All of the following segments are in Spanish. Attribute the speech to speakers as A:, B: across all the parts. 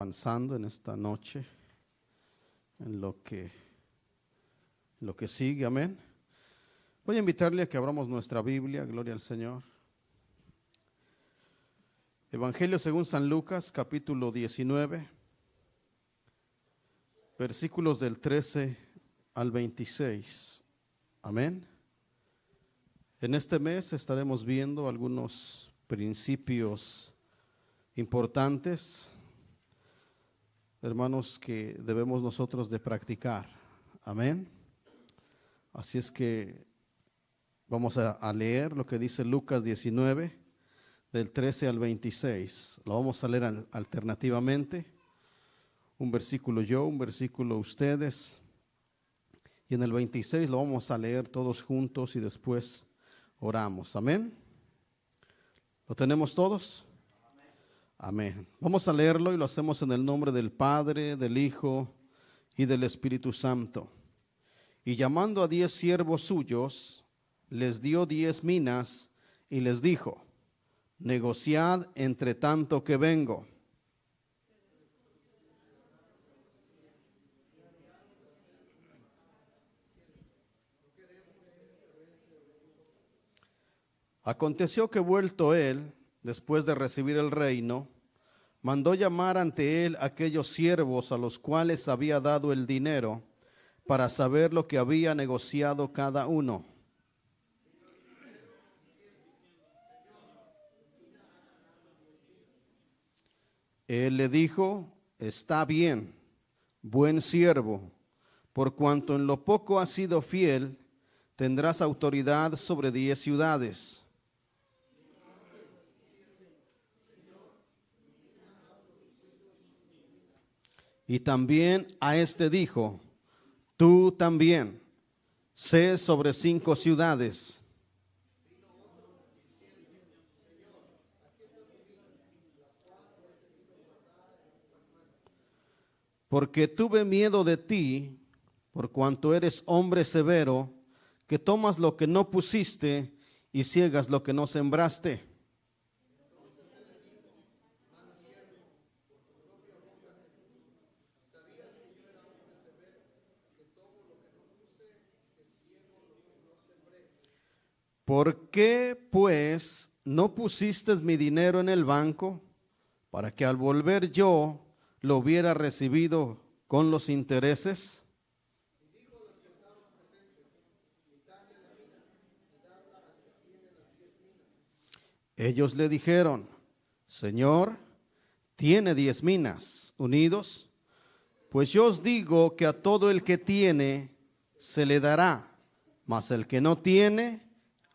A: Avanzando en esta noche, en lo que sigue, amén. Voy a invitarle a que abramos nuestra Biblia, gloria al Señor. Evangelio según San Lucas, capítulo 19, versículos del 13 al 26, amén. En este mes estaremos viendo algunos principios importantes, hermanos, que debemos nosotros de practicar, amén. Así es que vamos a leer lo que dice Lucas 19, del 13 al 26. Lo vamos a leer alternativamente, un versículo yo, un versículo ustedes, y en el 26 lo vamos a leer todos juntos y después oramos, amén. ¿Lo tenemos todos? Amén. Vamos a leerlo y lo hacemos en el nombre del Padre, del Hijo y del Espíritu Santo. Y llamando a 10 siervos suyos, les dio 10 minas y les dijo: negociad entre tanto que vengo. Aconteció que vuelto él, después de recibir el reino, mandó llamar ante él aquellos siervos a los cuales había dado el dinero, para saber lo que había negociado cada uno. Él le dijo: está bien, buen siervo, por cuanto en lo poco has sido fiel, tendrás autoridad sobre 10 ciudades. Y también a este dijo: tú también, sé sobre 5 ciudades. Porque tuve miedo de ti, por cuanto eres hombre severo, que tomas lo que no pusiste y ciegas lo que no sembraste. ¿Por qué, pues, no pusiste mi dinero en el banco, para que al volver yo lo hubiera recibido con los intereses? Ellos le dijeron: Señor, tiene 10 minas unidos. Pues yo os digo que a todo el que tiene se le dará, mas el que no tiene,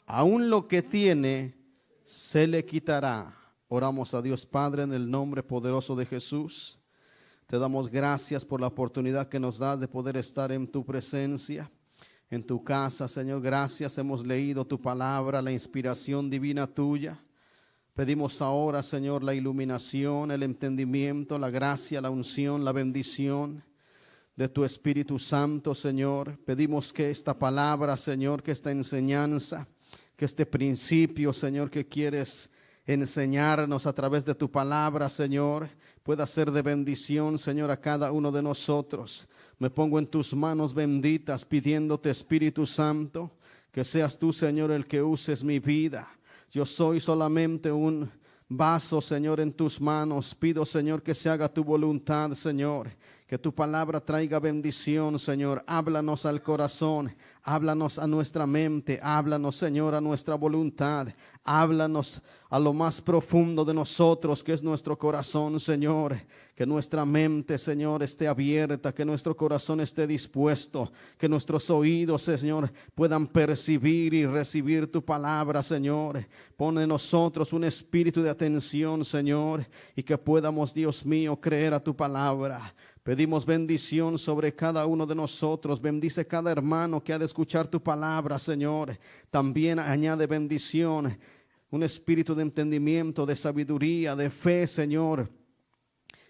A: aún lo que tiene se le quitará. Oramos a Dios Padre en el nombre poderoso de Jesús. Te damos gracias por la oportunidad que nos das de poder estar en tu presencia, en tu casa, Señor. Gracias, hemos leído tu palabra, la inspiración divina tuya. Pedimos ahora, Señor, la iluminación, el entendimiento, la gracia, la unción, la bendición de tu Espíritu Santo, Señor. Pedimos que esta palabra, Señor, que esta enseñanza, que este principio, Señor, que quieres enseñarnos a través de tu palabra, Señor, pueda ser de bendición, Señor, a cada uno de nosotros. Me pongo en tus manos benditas, pidiéndote, Espíritu Santo, que seas tú, Señor, el que uses mi vida. Yo soy solamente un vaso, Señor, en tus manos. Pido, Señor, que se haga tu voluntad, Señor. Que tu palabra traiga bendición, Señor. Háblanos al corazón, háblanos a nuestra mente, háblanos, Señor, a nuestra voluntad. Háblanos a lo más profundo de nosotros, que es nuestro corazón, Señor. Que nuestra mente, Señor, esté abierta, que nuestro corazón esté dispuesto, que nuestros oídos, Señor, puedan percibir y recibir tu palabra, Señor. Pon en nosotros un espíritu de atención, Señor, y que podamos, Dios mío, creer a tu palabra. Pedimos bendición sobre cada uno de nosotros. Bendice cada hermano que ha de escuchar tu palabra, Señor. También añade bendición, un espíritu de entendimiento, de sabiduría, de fe, Señor,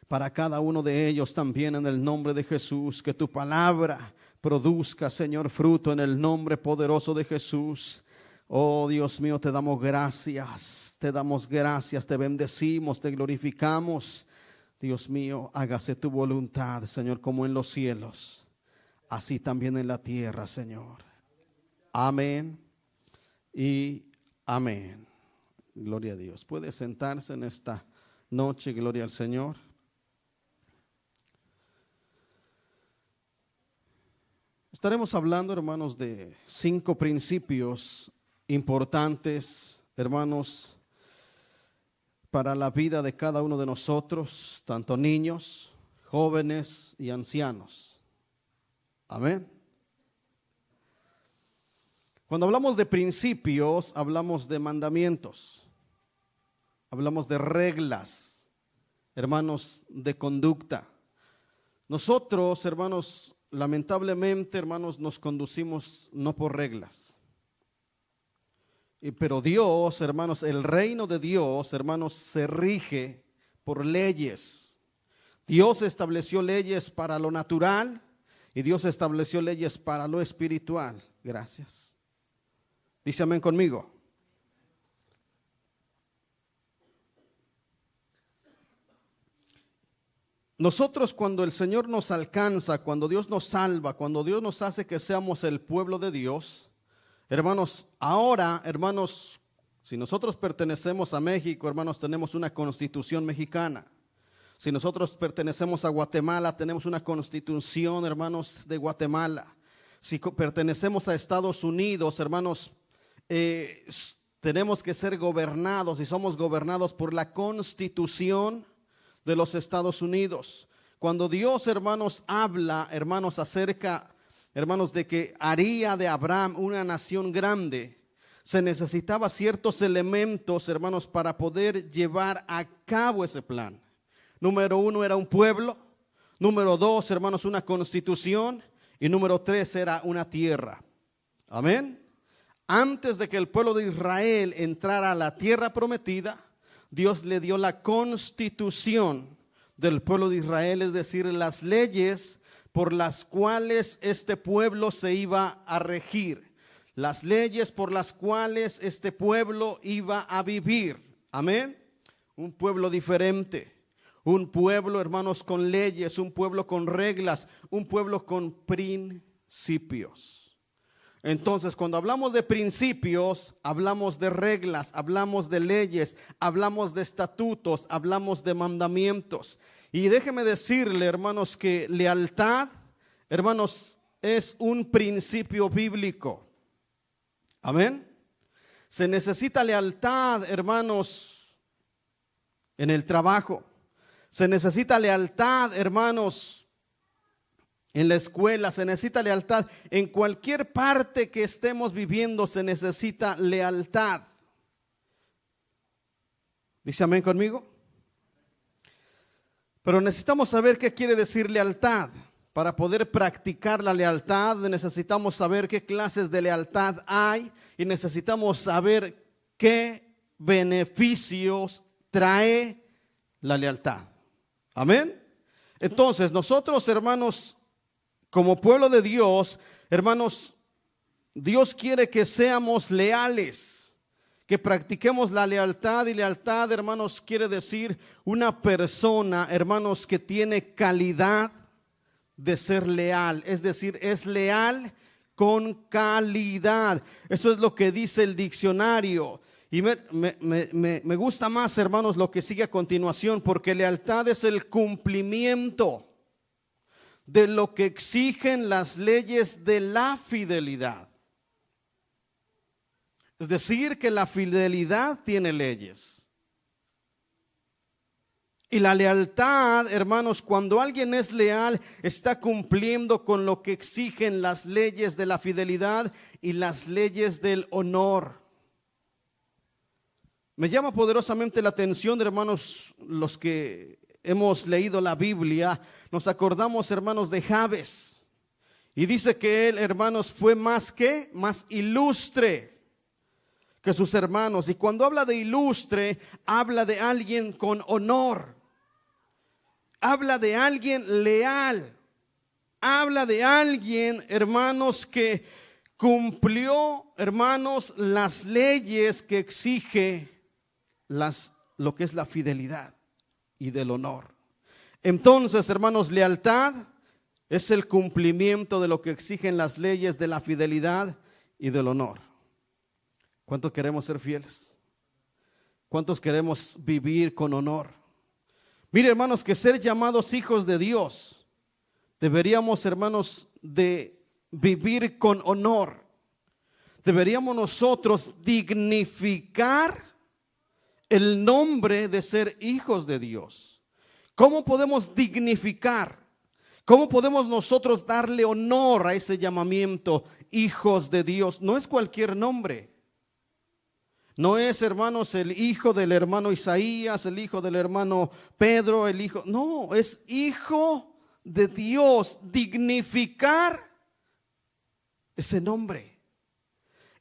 A: para cada uno de ellos también, en el nombre de Jesús. Que tu palabra produzca, Señor, fruto en el nombre poderoso de Jesús. Oh Dios mío, te damos gracias, te bendecimos, te glorificamos. Dios mío, hágase tu voluntad, Señor, como en los cielos, así también en la tierra, Señor. Amén y amén. Gloria a Dios. Puede sentarse en esta noche, gloria al Señor. Estaremos hablando, hermanos, de 5 principios importantes, hermanos, para la vida de cada uno de nosotros, tanto niños, jóvenes y ancianos. Amén. Cuando hablamos de principios, hablamos de mandamientos, hablamos de reglas, hermanos, de conducta. Nosotros, hermanos, lamentablemente, hermanos, nos conducimos no por reglas. Pero Dios, hermanos, el reino de Dios, hermanos, se rige por leyes. Dios estableció leyes para lo natural y Dios estableció leyes para lo espiritual. Gracias. Dice amén conmigo. Nosotros, cuando el Señor nos alcanza, cuando Dios nos salva, cuando Dios nos hace que seamos el pueblo de Dios, hermanos, ahora, hermanos, si nosotros pertenecemos a México, hermanos, tenemos una constitución mexicana. Si nosotros pertenecemos a Guatemala, tenemos una constitución, hermanos, de Guatemala. Si pertenecemos a Estados Unidos, hermanos, tenemos que ser gobernados y somos gobernados por la Constitución de los Estados Unidos. Cuando Dios, hermanos, habla, hermanos, acerca, hermanos, de que haría de Abraham una nación grande, se necesitaba ciertos elementos, hermanos, para poder llevar a cabo ese plan. Número 1 era un pueblo, número 2, hermanos, una constitución, y número 3 era una tierra. Amén. Antes de que el pueblo de Israel entrara a la tierra prometida, Dios le dio la constitución del pueblo de Israel, es decir, las leyes por las cuales este pueblo se iba a regir, las leyes por las cuales este pueblo iba a vivir. Amén. Un pueblo diferente, un pueblo, hermanos, con leyes, un pueblo con reglas, un pueblo con principios. Entonces, cuando hablamos de principios, hablamos de reglas, hablamos de leyes, hablamos de estatutos, hablamos de mandamientos. Y déjeme decirle, hermanos, que lealtad, hermanos, es un principio bíblico. Amén. Se necesita lealtad, hermanos, en el trabajo. Se necesita lealtad, hermanos, en la escuela. Se necesita lealtad. En cualquier parte que estemos viviendo se necesita lealtad. ¿Dice amén conmigo? Pero necesitamos saber qué quiere decir lealtad. Para poder practicar la lealtad necesitamos saber qué clases de lealtad hay y necesitamos saber qué beneficios trae la lealtad. Amén. Entonces nosotros, hermanos, como pueblo de Dios, hermanos, Dios quiere que seamos leales, que practiquemos la lealtad. Y lealtad, hermanos, quiere decir una persona, hermanos, que tiene calidad de ser leal, es decir, es leal con calidad. Eso es lo que dice el diccionario. Y me gusta más, hermanos, lo que sigue a continuación, porque lealtad es el cumplimiento de lo que exigen las leyes de la fidelidad. Es decir, que la fidelidad tiene leyes. Y la lealtad, hermanos, cuando alguien es leal, está cumpliendo con lo que exigen las leyes de la fidelidad y las leyes del honor. Me llama poderosamente la atención, hermanos, los que hemos leído la Biblia, nos acordamos, hermanos, de Jabes. Y dice que él, hermanos, fue más ilustre que sus hermanos. Y cuando habla de ilustre, habla de alguien con honor. Habla de alguien leal. Habla de alguien, hermanos, que cumplió, hermanos, las leyes que exige lo que es la fidelidad y del honor. Entonces, hermanos, lealtad es el cumplimiento de lo que exigen las leyes de la fidelidad y del honor. ¿Cuántos queremos ser fieles? ¿Cuántos queremos vivir con honor? Mire, hermanos, que ser llamados hijos de Dios, deberíamos, hermanos, de vivir con honor. Deberíamos nosotros dignificar el nombre de ser hijos de Dios. ¿Cómo podemos dignificar? ¿Cómo podemos nosotros darle honor a ese llamamiento, hijos de Dios? No es cualquier nombre. No es, hermanos, el hijo del hermano Isaías, el hijo del hermano Pedro, el hijo. No, es hijo de Dios. Dignificar ese nombre.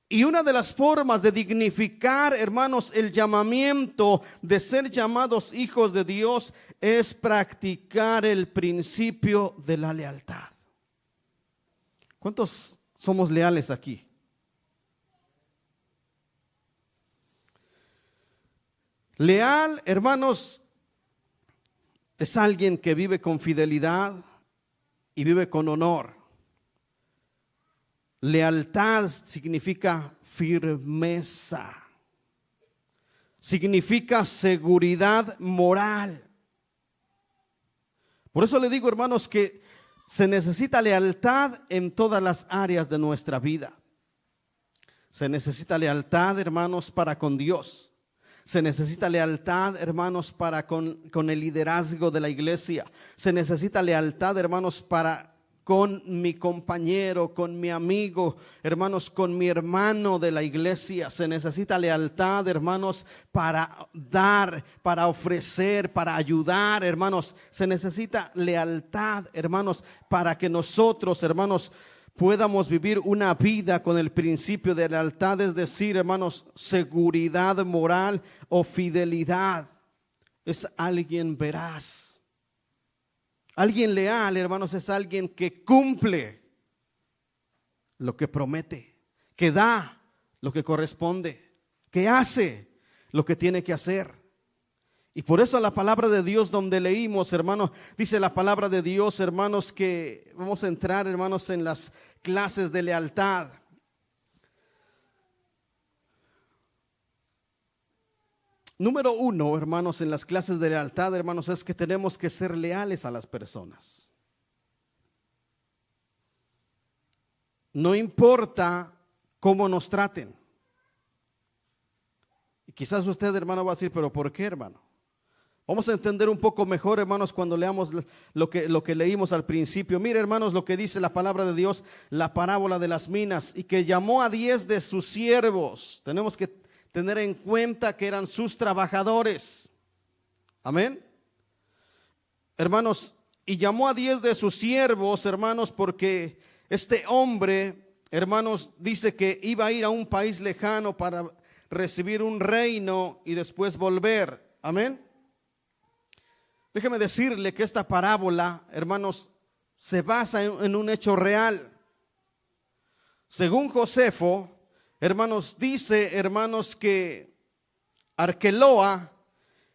A: Y una de las formas de dignificar, hermanos, el llamamiento de ser llamados hijos de Dios es practicar el principio de la lealtad. ¿Cuántos somos leales aquí? Leal, hermanos, es alguien que vive con fidelidad y vive con honor. Lealtad significa firmeza, significa seguridad moral. Por eso le digo, hermanos, que se necesita lealtad en todas las áreas de nuestra vida. Se necesita lealtad, hermanos, para con Dios. Se necesita lealtad, hermanos, para con el liderazgo de la iglesia. Se necesita lealtad, hermanos, para con mi compañero, con mi amigo, hermanos, con mi hermano de la iglesia. Se necesita lealtad, hermanos, para dar, para ofrecer, para ayudar, hermanos. Se necesita lealtad, hermanos, para que nosotros, hermanos, podamos vivir una vida con el principio de lealtad, es decir, hermanos, seguridad moral o fidelidad. Es alguien veraz. Alguien leal, hermanos, es alguien que cumple lo que promete, que da lo que corresponde, que hace lo que tiene que hacer. Y por eso la palabra de Dios donde leímos, hermanos, dice la palabra de Dios, hermanos, que vamos a entrar, hermanos, en las clases de lealtad. Número 1, hermanos, en las clases de lealtad, hermanos, es que tenemos que ser leales a las personas. No importa cómo nos traten. Y quizás usted, hermano, va a decir, pero ¿por qué, hermano? Vamos a entender un poco mejor, hermanos, cuando leamos lo que leímos al principio. Mire, hermanos, lo que dice la palabra de Dios, la parábola de las minas, y que llamó a 10 de sus siervos. Tenemos que tener en cuenta que eran sus trabajadores. Amén. Hermanos, y llamó a 10 de sus siervos, hermanos, porque este hombre, hermanos, dice que iba a ir a un país lejano para recibir un reino y después volver. Amén. Déjeme decirle que esta parábola, hermanos, se basa en un hecho real. Según Josefo, hermanos, dice, hermanos, que Arqueloa,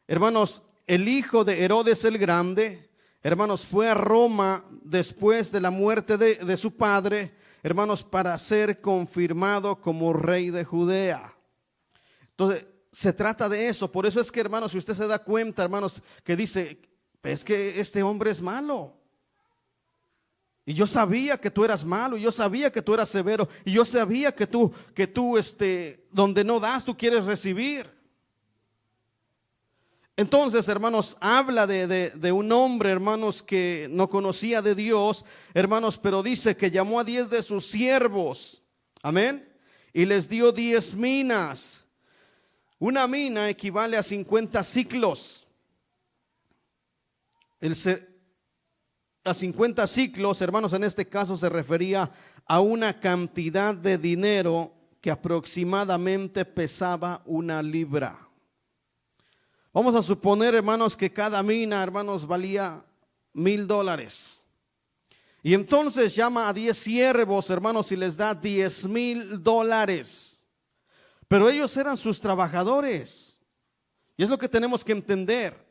A: hermanos, el hijo de Herodes el Grande, hermanos, fue a Roma después de la muerte de su padre, hermanos, para ser confirmado como rey de Judea. Entonces, se trata de eso. Por eso es que, hermanos, si usted se da cuenta, hermanos, que dice, es que este hombre es malo. Y yo sabía que tú eras malo, y yo sabía que tú eras severo, y yo sabía que tú, donde no das, tú quieres recibir. Entonces, hermanos, habla de un hombre, hermanos, que no conocía de Dios, hermanos, pero dice que llamó a 10 de sus siervos, amén, y les dio 10 minas. Una mina equivale a 50 ciclos. A 50 ciclos, hermanos, en este caso se refería a una cantidad de dinero que aproximadamente pesaba 1 libra. Vamos a suponer, hermanos, que cada mina, hermanos, valía $1,000. Y entonces llama a 10 siervos, hermanos, y les da $10,000. Pero ellos eran sus trabajadores. Y es lo que tenemos que entender.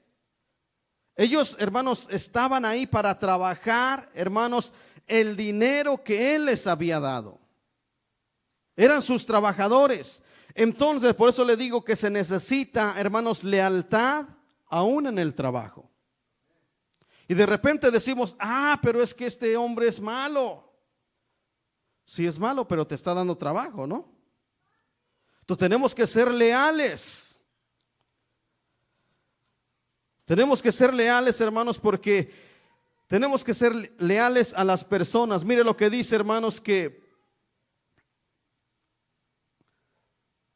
A: Ellos, hermanos, estaban ahí para trabajar, hermanos, el dinero que Él les había dado. Eran sus trabajadores. Entonces, por eso le digo que se necesita, hermanos, lealtad aún en el trabajo. Y de repente decimos, pero es que este hombre es malo. Sí es malo, pero te está dando trabajo, ¿no? Entonces tenemos que ser leales. Tenemos que ser leales, hermanos, porque tenemos que ser leales a las personas. Mire lo que dice, hermanos, que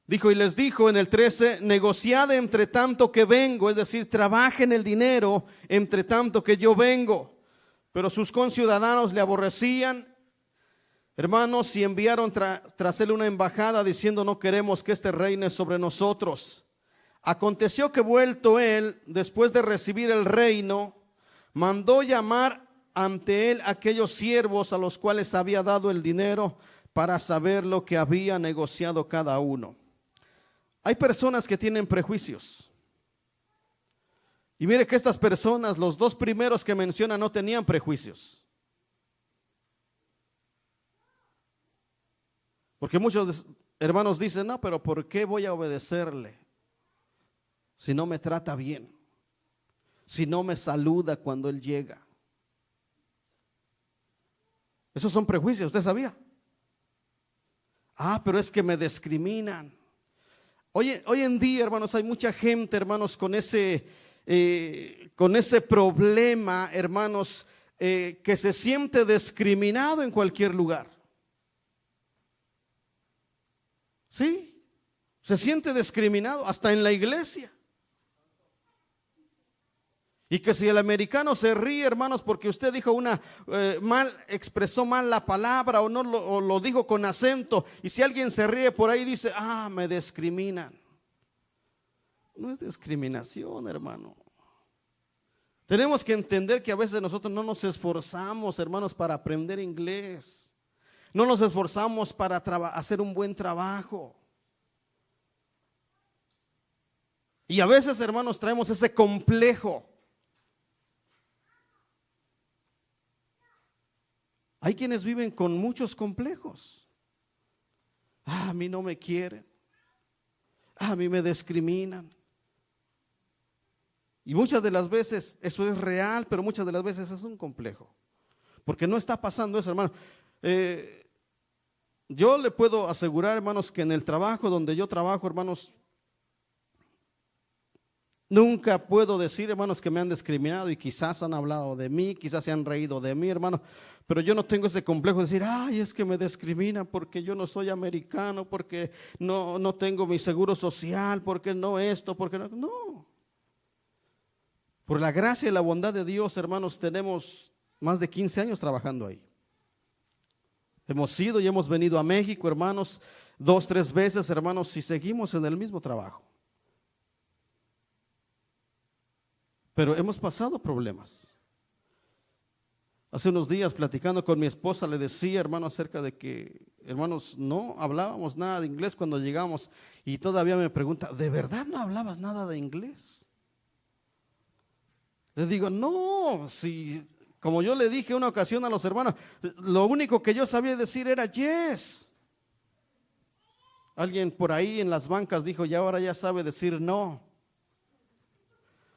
A: dijo y les dijo en el 13, negociad entre tanto que vengo, es decir, trabajen el dinero entre tanto que yo vengo. Pero sus conciudadanos le aborrecían, hermanos, y enviaron tras él una embajada diciendo, no queremos que este reine sobre nosotros. Aconteció que vuelto él, después de recibir el reino, mandó llamar ante él aquellos siervos a los cuales había dado el dinero para saber lo que había negociado cada uno. Hay personas que tienen prejuicios. Y mire que estas personas, los dos primeros que menciona, no tenían prejuicios. Porque muchos hermanos dicen, no, pero ¿por qué voy a obedecerle si no me trata bien? Si no me saluda cuando él llega. Esos son prejuicios, ¿usted sabía? Pero es que me discriminan. Hoy en día, hermanos, hay mucha gente, hermanos, con ese problema, hermanos, que se siente discriminado en cualquier lugar. Sí, se siente discriminado hasta en la iglesia. Y que si el americano se ríe, hermanos, porque usted dijo expresó mal la palabra o lo dijo con acento, y si alguien se ríe por ahí dice, me discriminan. No es discriminación, hermano. Tenemos que entender que a veces nosotros no nos esforzamos, hermanos, para aprender inglés. No nos esforzamos para hacer un buen trabajo. Y a veces, hermanos, traemos ese complejo. Hay quienes viven con muchos complejos. A mí no me quieren. A mí me discriminan. Y muchas de las veces eso es real, pero muchas de las veces es un complejo. Porque no está pasando eso, hermano. Yo le puedo asegurar, hermanos, que en el trabajo donde yo trabajo, hermanos, nunca puedo decir, hermanos, que me han discriminado y quizás han hablado de mí, quizás se han reído de mí, hermano, pero yo no tengo ese complejo de decir, es que me discriminan porque yo no soy americano, porque no tengo mi seguro social, porque no esto, porque no. No. Por la gracia y la bondad de Dios, hermanos, tenemos más de 15 años trabajando ahí. Hemos ido y hemos venido a México, hermanos, 2, 3 veces, hermanos, y seguimos en el mismo trabajo. Pero hemos pasado problemas. Hace unos días platicando con mi esposa le decía, hermano, acerca de que, hermanos, no hablábamos nada de inglés cuando llegamos, y todavía me pregunta, ¿de verdad no hablabas nada de inglés? Le digo, no, si, como yo le dije una ocasión a los hermanos, lo único que yo sabía decir era yes. Alguien por ahí en las bancas dijo, ya ahora ya sabe decir no.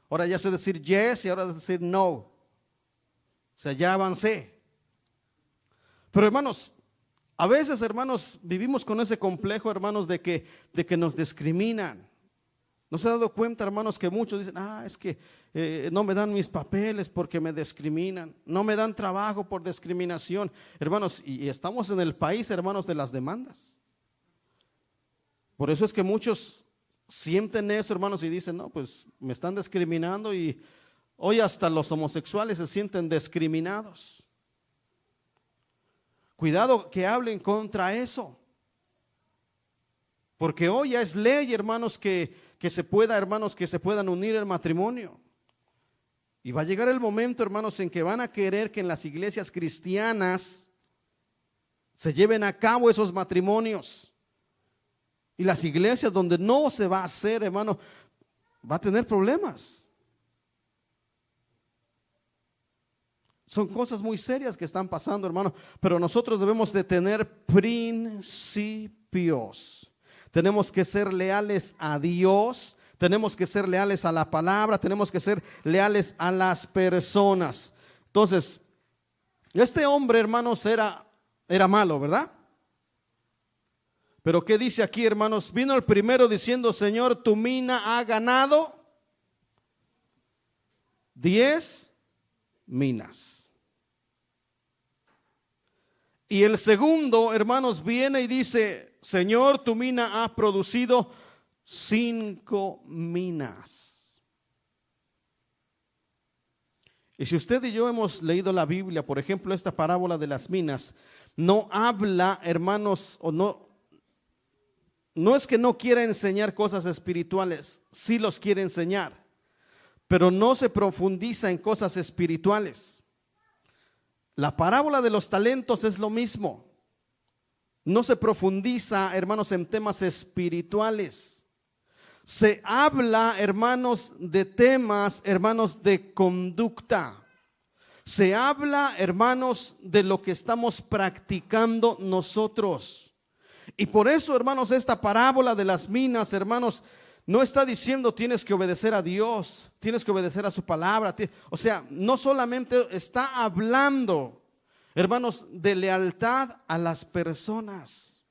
A: Ahora ya sé decir yes y ahora sé decir no. O sea, ya avancé. Pero hermanos, a veces, hermanos, vivimos con ese complejo, hermanos, de que nos discriminan. ¿No se ha dado cuenta, hermanos, que muchos dicen, es que no me dan mis papeles porque me discriminan, no me dan trabajo por discriminación? Hermanos, y estamos en el país, hermanos, de las demandas. Por eso es que muchos sienten eso, hermanos, y dicen, no, pues me están discriminando, y hoy hasta los homosexuales se sienten discriminados. Cuidado que hablen contra eso. Porque hoy ya es ley, hermanos, que se puedan unir el matrimonio. Y va a llegar el momento, hermanos, en que van a querer que en las iglesias cristianas se lleven a cabo esos matrimonios. Y las iglesias donde no se va a hacer, hermano, va a tener problemas. Son cosas muy serias que están pasando, hermano, pero nosotros debemos de tener principios. Tenemos que ser leales a Dios, tenemos que ser leales a la palabra, tenemos que ser leales a las personas. Entonces, este hombre, hermanos, era malo, ¿verdad? Pero ¿qué dice aquí, hermanos? Vino el primero diciendo: Señor, tu mina ha ganado 10 minas. Y el segundo, hermanos, viene y dice: Señor, tu mina ha producido 5 minas. Y si usted y yo hemos leído la Biblia, por ejemplo, esta parábola de las minas, no habla, hermanos, o no es que no quiera enseñar cosas espirituales, sí los quiere enseñar, pero no se profundiza en cosas espirituales. La parábola de los talentos es lo mismo. No se profundiza, hermanos, en temas espirituales. Se habla, hermanos, de temas, hermanos, de conducta. Se habla, hermanos, de lo que estamos practicando nosotros. Y por eso, hermanos, esta parábola de las minas, hermanos, no está diciendo tienes que obedecer a Dios, tienes que obedecer a su palabra. O sea, no solamente está hablando, hermanos, de lealtad a las personas,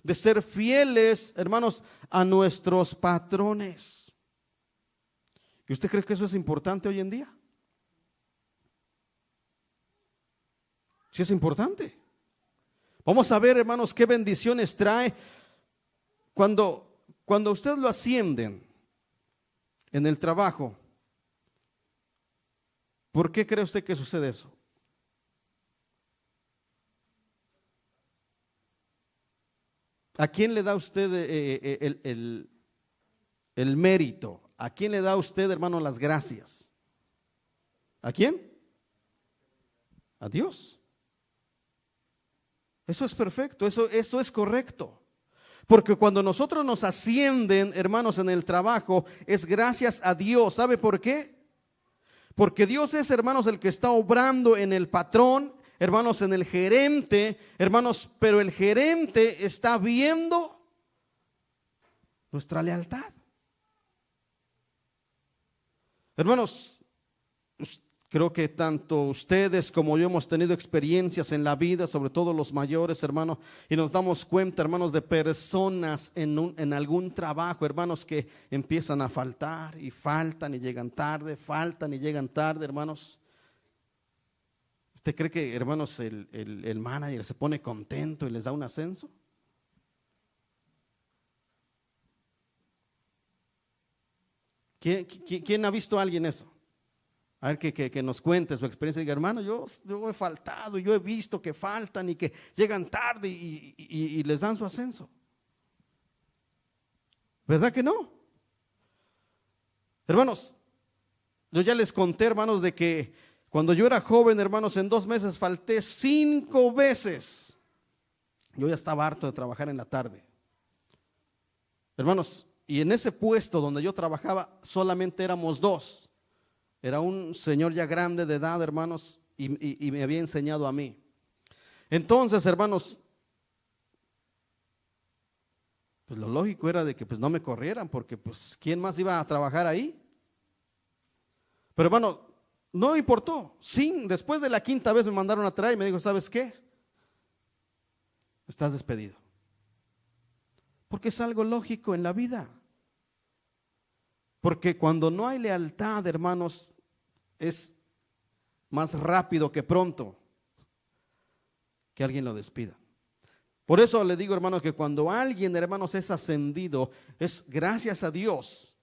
A: de ser fieles, hermanos, a nuestros patrones. ¿Y usted cree que eso es importante hoy en día? Sí es importante. Vamos a ver, hermanos, qué bendiciones trae cuando usted lo ascienden en el trabajo. ¿Por qué cree usted que sucede eso? ¿A quién le da usted el mérito? ¿A quién le da usted, hermano, las gracias? ¿A quién? A Dios. Eso es perfecto, eso es correcto. Porque cuando nosotros nos ascienden, hermanos, en el trabajo, es gracias a Dios. ¿Sabe por qué? Porque Dios es, hermanos, el que está obrando en el patrón, hermanos, en el gerente, hermanos, pero el gerente está viendo nuestra lealtad. Hermanos, creo que tanto ustedes como yo hemos tenido experiencias en la vida, sobre todo los mayores, hermanos, y nos damos cuenta, hermanos, de personas en algún trabajo, hermanos, que empiezan a faltar y faltan y llegan tarde, faltan y llegan tarde, hermanos. ¿Usted cree que, hermanos, el manager se pone contento y les da un ascenso? ¿Quién ha visto a alguien eso? A ver que nos cuente su experiencia y diga: hermano, yo he faltado, yo he visto que faltan y que llegan tarde y les dan su ascenso. ¿Verdad que no? Hermanos, yo ya les conté, hermanos, de que cuando yo era joven, hermanos, en 2 meses falté 5 veces. Yo ya estaba harto de trabajar en la tarde. Hermanos, y en ese puesto donde yo trabajaba solamente éramos 2. Era un señor ya grande de edad, hermanos, y me había enseñado a mí. Entonces, hermanos, pues lo lógico era de que pues no me corrieran, porque pues ¿quién más iba a trabajar ahí? Pero hermano, no importó. Sí, después de la 5ª vez me mandaron a traer y me dijo: ¿sabes qué? Estás despedido. Porque es algo lógico en la vida. Porque cuando no hay lealtad, hermanos, es más rápido que pronto que alguien lo despida. Por eso le digo, hermanos, que cuando alguien, hermanos, es ascendido, es gracias a Dios,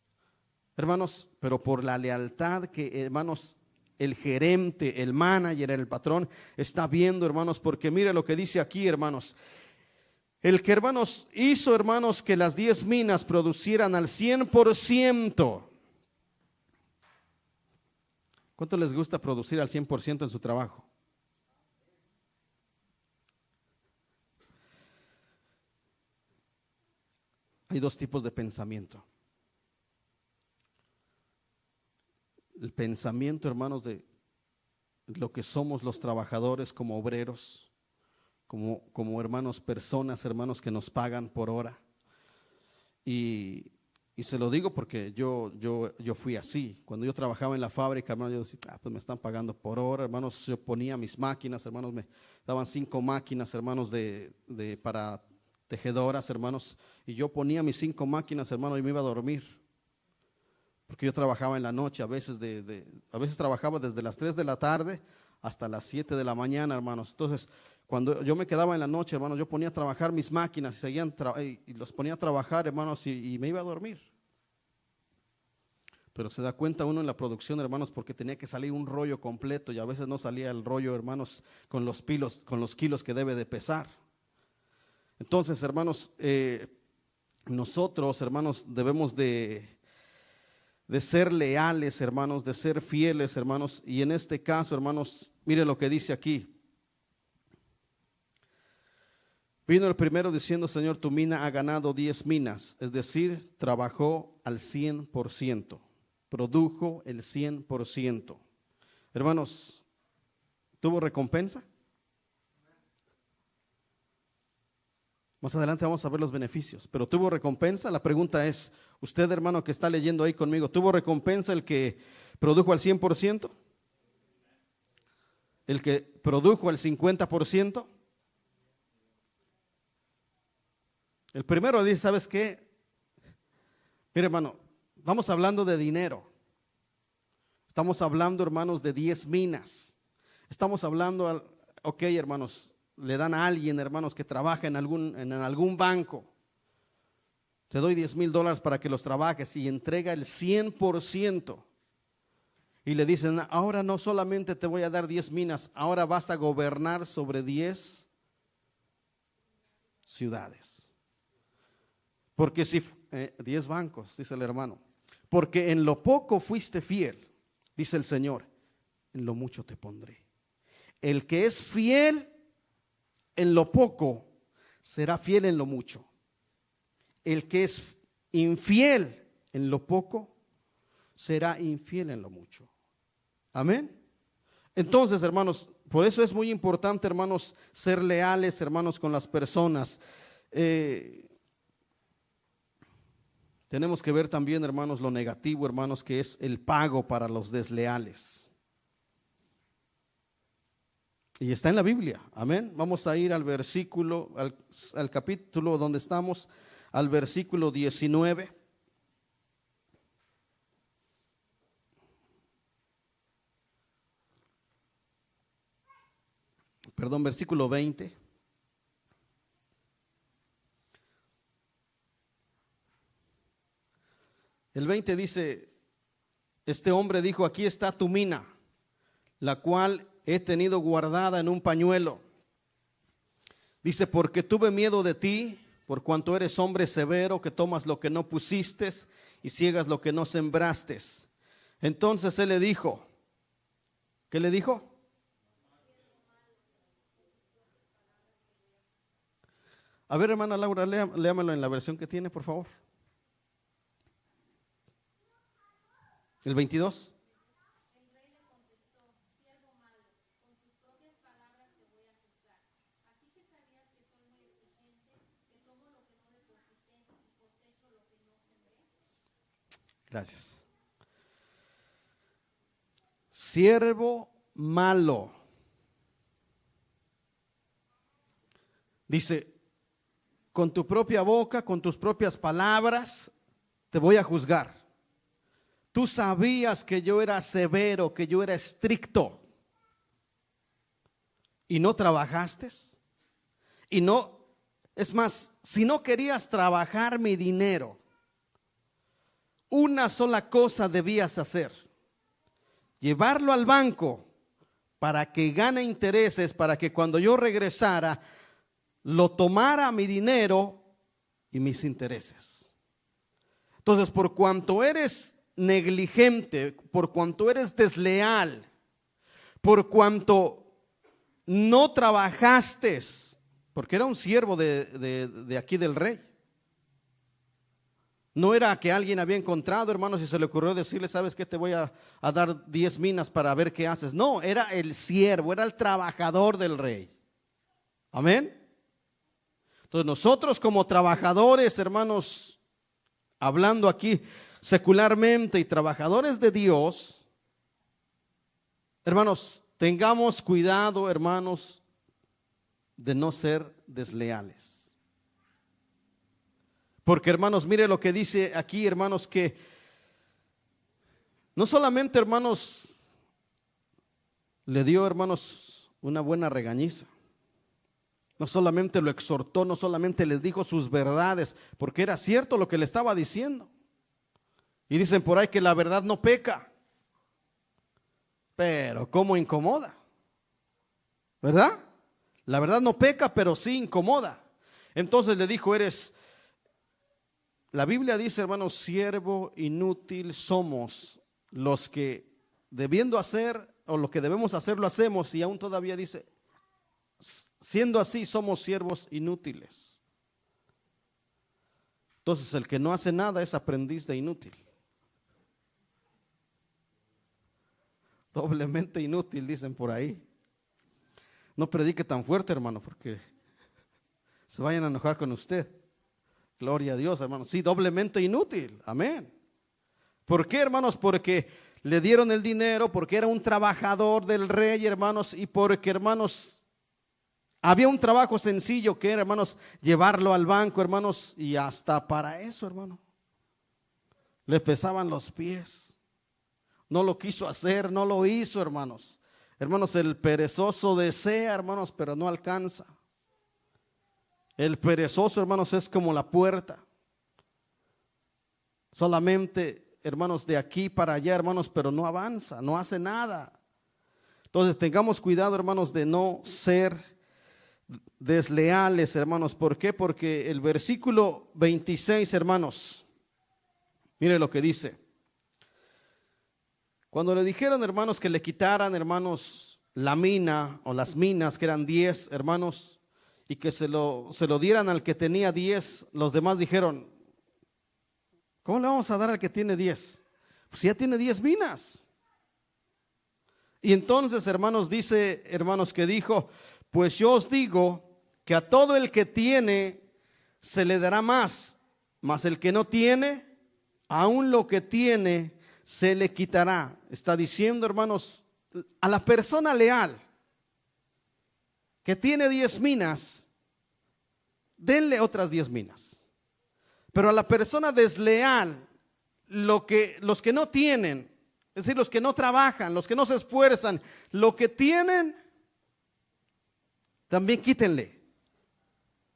A: hermanos, pero por la lealtad que, hermanos, el gerente, el manager, el patrón está viendo, hermanos, porque mire lo que dice aquí, hermanos. El que, hermanos, hizo, hermanos, que las 10 minas producieran al 100%. ¿Cuánto les gusta producir al 100% en su trabajo? Hay 2 tipos de pensamiento. El pensamiento, hermanos, de lo que somos los trabajadores como obreros, como hermanos, personas, hermanos que nos pagan por hora. Y se lo digo porque yo fui así. Cuando yo trabajaba en la fábrica, hermanos, yo decía, pues me están pagando por hora, hermanos. Yo ponía mis máquinas, hermanos, me daban 5 máquinas, hermanos, para tejedoras, hermanos. Y yo ponía mis 5 máquinas, hermanos, y me iba a dormir. Porque yo trabajaba en la noche, a veces trabajaba desde las 3 de la tarde hasta las 7 de la mañana, hermanos. Entonces, cuando yo me quedaba en la noche, hermanos, yo ponía a trabajar mis máquinas y los ponía a trabajar, hermanos, y me iba a dormir. Pero se da cuenta uno en la producción, hermanos, porque tenía que salir un rollo completo y a veces no salía el rollo, hermanos, con los kilos que debe de pesar. Entonces, hermanos, nosotros, hermanos, debemos de ser leales, hermanos, de ser fieles, hermanos. Y en este caso, hermanos, mire lo que dice aquí. Vino el primero diciendo, Señor, tu mina ha ganado 10 minas, es decir, trabajó al 100%, produjo el 100%. Hermanos, ¿tuvo recompensa? Más adelante vamos a ver los beneficios, pero ¿tuvo recompensa? La pregunta es, usted, hermano, que está leyendo ahí conmigo, ¿tuvo recompensa el que produjo al 100%? ¿El que produjo al 50%? El primero dice, ¿sabes qué? Mire, hermano, vamos hablando de dinero. Estamos hablando, hermanos, de 10 minas. Estamos hablando, ok, hermanos, le dan a alguien, hermanos, que trabaja en algún banco. Te doy $10,000 para que los trabajes y entrega el 100%. Y le dicen, ahora no solamente te voy a dar 10 minas, ahora vas a gobernar sobre 10 ciudades. Porque 10 bancos, dice el hermano. Porque en lo poco fuiste fiel, dice el Señor, en lo mucho te pondré. El que es fiel en lo poco, será fiel en lo mucho. El que es infiel en lo poco, será infiel en lo mucho. Amén. Entonces, hermanos, por eso es muy importante, hermanos, ser leales, hermanos, con las personas. Tenemos que ver también, hermanos, lo negativo, hermanos, que es el pago para los desleales. Y está en la Biblia, amén. Vamos a ir al versículo, al capítulo donde estamos, al versículo 19. Perdón, versículo 20. El 20 dice, este hombre dijo, aquí está tu mina, la cual he tenido guardada en un pañuelo. Dice, porque tuve miedo de ti, por cuanto eres hombre severo, que tomas lo que no pusiste y ciegas lo que no sembraste. Entonces él le dijo, ¿qué le dijo? A ver, hermana Laura, léamelo en la versión que tiene, por favor. El 22.
B: El rey le contestó, siervo malo, con tus propias palabras te voy a juzgar. Así que sabías que soy muy exigente, que tomo lo que no deposité y cosecho lo que no sembré.
A: Gracias. Siervo malo. Dice, con tu propia boca, con tus propias palabras, te voy a juzgar. Tú sabías que yo era severo, que yo era estricto. ¿Y no trabajaste? Y no, es más, si no querías trabajar mi dinero, una sola cosa debías hacer. Llevarlo al banco para que gane intereses, para que cuando yo regresara, lo tomara mi dinero y mis intereses. Entonces, por cuanto eres negligente, por cuanto eres desleal, por cuanto no trabajaste, porque era un siervo de aquí del rey. No era que alguien había encontrado, hermanos, y se le ocurrió decirle, ¿sabes qué? Te voy a dar 10 minas para ver qué haces. No, era el siervo, era el trabajador del rey. Amén. Entonces nosotros como trabajadores, hermanos, hablando aquí secularmente y trabajadores de Dios, hermanos, tengamos cuidado, hermanos, de no ser desleales. Porque, hermanos, mire lo que dice aquí, hermanos, que no solamente, hermanos, le dio, hermanos, una buena regañiza. No solamente lo exhortó, no solamente les dijo sus verdades, porque era cierto lo que le estaba diciendo. Y dicen por ahí que la verdad no peca. Pero cómo incomoda, ¿verdad? La verdad no peca, pero sí incomoda. Entonces le dijo, la Biblia dice, hermanos, siervo inútil somos los que debiendo hacer, o lo que debemos hacer lo hacemos, y aún todavía dice, siendo así somos siervos inútiles. Entonces el que no hace nada es aprendiz de inútil. Doblemente inútil, dicen por ahí. No predique tan fuerte, hermano, porque se vayan a enojar con usted. Gloria a Dios, hermanos. Sí, doblemente inútil. Amén. ¿Por qué, hermanos? Porque le dieron el dinero, porque era un trabajador del rey, hermanos, y porque, hermanos, había un trabajo sencillo que era, hermanos, llevarlo al banco, hermanos, y hasta para eso, hermano, le pesaban los pies. No lo quiso hacer, no lo hizo, hermanos. Hermanos, el perezoso desea, hermanos, pero no alcanza. El perezoso, hermanos, es como la puerta. Solamente, hermanos, de aquí para allá, hermanos, pero no avanza, no hace nada. Entonces, tengamos cuidado, hermanos, de no ser desleales, hermanos. ¿Por qué? Porque el versículo 26, hermanos, mire lo que dice. Cuando le dijeron, hermanos, que le quitaran, hermanos, la mina o las minas, que eran 10, hermanos, y que se lo dieran al que tenía 10, los demás dijeron, ¿cómo le vamos a dar al que tiene 10? Pues ya tiene 10 minas. Y entonces, hermanos, dice, hermanos, que dijo, pues yo os digo que a todo el que tiene se le dará más, mas el que no tiene, aún lo que tiene se le quitará. Está diciendo, hermanos, a la persona leal que tiene 10 minas, denle otras 10 minas. Pero a la persona desleal, los que no tienen, es decir, los que no trabajan, los que no se esfuerzan, lo que tienen, también quítenle.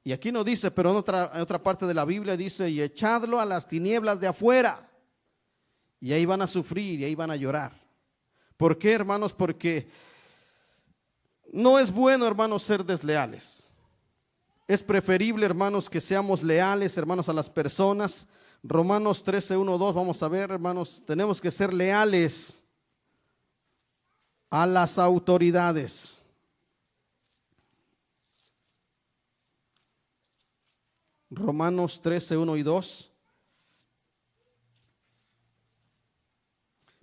A: Y aquí no dice, pero en otra parte de la Biblia dice, y echadlo a las tinieblas de afuera. Y ahí van a sufrir y ahí van a llorar. ¿Por qué, hermanos? Porque no es bueno, hermanos, ser desleales. Es preferible, hermanos, que seamos leales, hermanos, a las personas. Romanos 13, 1, 2, vamos a ver, hermanos, tenemos que ser leales a las autoridades. Romanos 13, 1 y 2.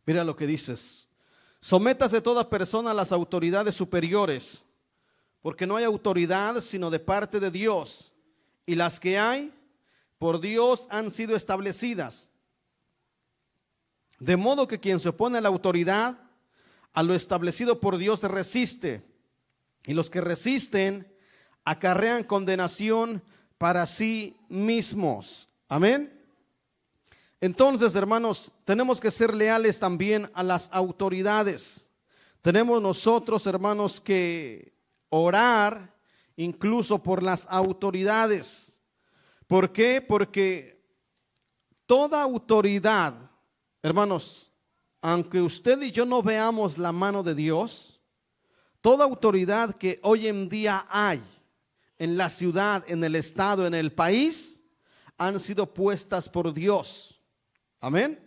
A: Mira lo que dices. Sométase toda persona a las autoridades superiores, porque no hay autoridad sino de parte de Dios, y las que hay por Dios han sido establecidas. De modo que quien se opone a la autoridad, a lo establecido por Dios resiste, y los que resisten acarrean condenación para sí mismos. Amén. Entonces, hermanos, tenemos que ser leales también a las autoridades. Tenemos nosotros, hermanos, que orar incluso por las autoridades. ¿Por qué? Porque toda autoridad, hermanos, aunque usted y yo no veamos la mano de Dios, toda autoridad que hoy en día hay en la ciudad, en el estado, en el país, han sido puestas por Dios. Amén.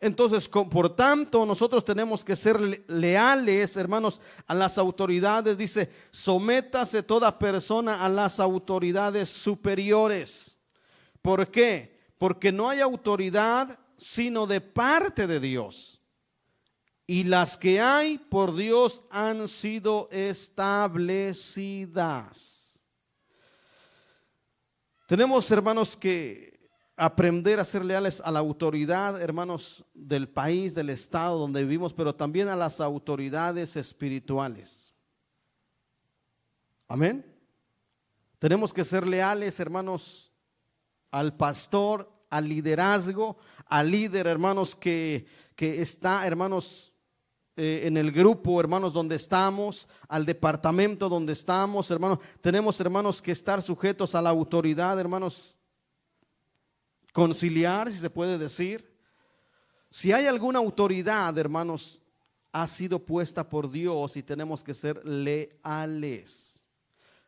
A: Entonces, por tanto, nosotros tenemos que ser leales, hermanos, a las autoridades. Dice, sométase toda persona a las autoridades superiores. ¿Por qué? porque no hay autoridad sino de parte de Dios. Y las que hay por Dios han sido establecidas. Tenemos, hermanos, que aprender a ser leales a la autoridad, hermanos, del país, del estado donde vivimos, pero también a las autoridades espirituales. Amén. Tenemos que ser leales, hermanos, al pastor, al liderazgo, al líder, hermanos, que está, hermanos, en el grupo, hermanos, donde estamos, al departamento donde estamos, hermanos. Tenemos, hermanos, que estar sujetos a la autoridad, hermanos, conciliar, si se puede decir. Si hay alguna autoridad, hermanos, ha sido puesta por Dios y tenemos que ser leales.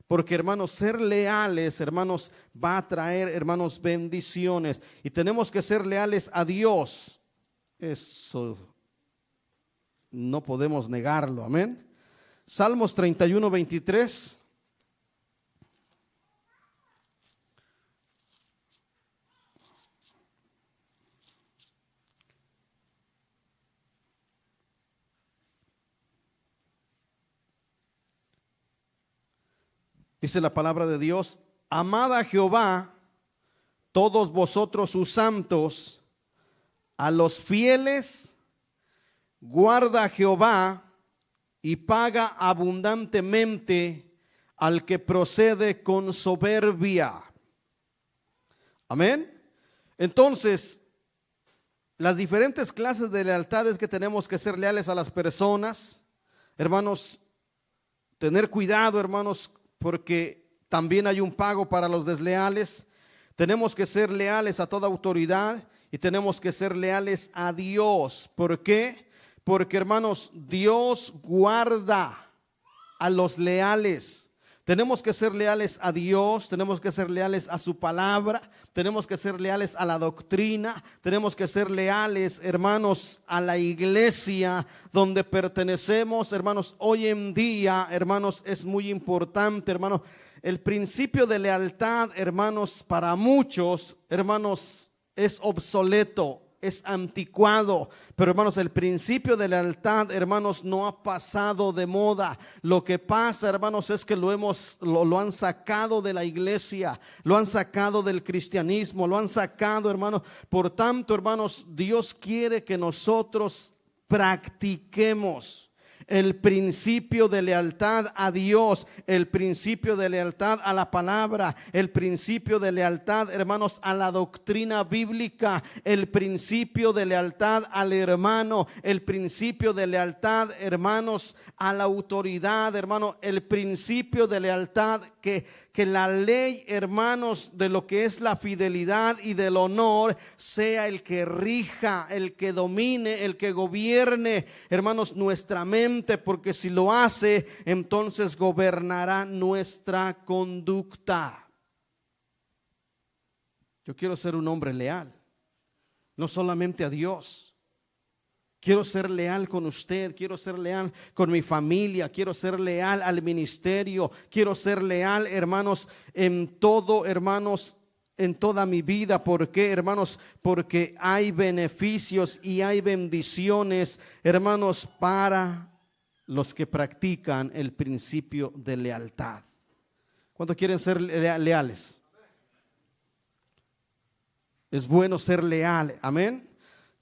A: Porque, hermanos, ser leales, hermanos, va a traer, hermanos, bendiciones. Y tenemos que ser leales a Dios. Eso no podemos negarlo, amén. Salmos 31, 23. Dice la palabra de Dios: amad a Jehová, todos vosotros sus santos, a los fieles guarda Jehová y paga abundantemente al que procede con soberbia. Amén. Entonces, las diferentes clases de lealtades que tenemos que ser leales a las personas, hermanos, tener cuidado, hermanos, porque también hay un pago para los desleales. Tenemos que ser leales a toda autoridad y tenemos que ser leales a Dios. ¿Por qué? Porque, hermanos, Dios guarda a los leales. Tenemos que ser leales a Dios, tenemos que ser leales a su palabra, tenemos que ser leales a la doctrina, tenemos que ser leales, hermanos, a la iglesia donde pertenecemos. Hermanos, hoy en día, hermanos, es muy importante, hermanos, el principio de lealtad, hermanos, para muchos, hermanos, es obsoleto, es anticuado, pero, hermanos, el principio de lealtad, hermanos, no ha pasado de moda. Lo que pasa, hermanos, es que lo han sacado de la iglesia, lo han sacado del cristianismo, lo han sacado, hermanos. Por tanto, hermanos, Dios quiere que nosotros practiquemos el principio de lealtad a Dios, el principio de lealtad a la palabra, el principio de lealtad, hermanos, a la doctrina bíblica, el principio de lealtad al hermano, el principio de lealtad, hermanos, a la autoridad, hermano, el principio de lealtad que la ley, hermanos, de lo que es la fidelidad y del honor sea el que rija, el que domine, el que gobierne, hermanos, nuestra mente, porque si lo hace, entonces gobernará nuestra conducta. Yo quiero ser un hombre leal, no solamente a Dios. Quiero ser leal con usted, quiero ser leal con mi familia, quiero ser leal al ministerio, quiero ser leal, hermanos, en todo, hermanos, en toda mi vida. ¿Por qué, hermanos? Porque hay beneficios y hay bendiciones, hermanos, para los que practican el principio de lealtad. ¿Cuántos quieren ser leales? Es bueno ser leal, amén.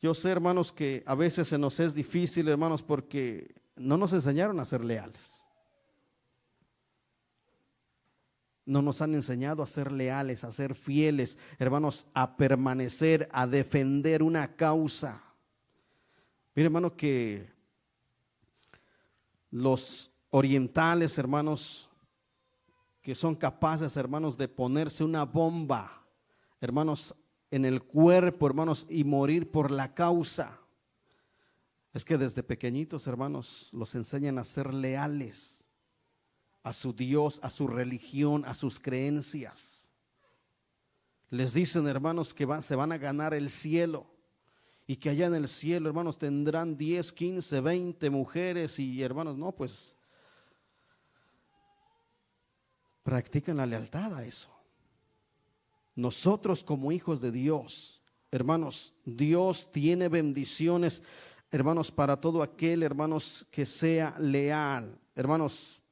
A: Yo sé, hermanos, que a veces se nos es difícil, hermanos, porque no nos enseñaron a ser leales. No nos han enseñado a ser leales, a ser fieles, hermanos, a permanecer, a defender una causa. Mire, hermano, que los orientales, hermanos, que son capaces, hermanos, de ponerse una bomba, hermanos, en el cuerpo, hermanos, y morir por la causa. Es que desde pequeñitos, hermanos, los enseñan a ser leales a su Dios, a su religión, a sus creencias. Les dicen, hermanos, que se van a ganar el cielo y que allá en el cielo, hermanos, tendrán 10, 15, 20 mujeres y, hermanos, no, pues practican la lealtad a eso. Nosotros como hijos de Dios, hermanos, Dios tiene bendiciones, hermanos, para todo aquel, hermanos, que sea leal, hermanos.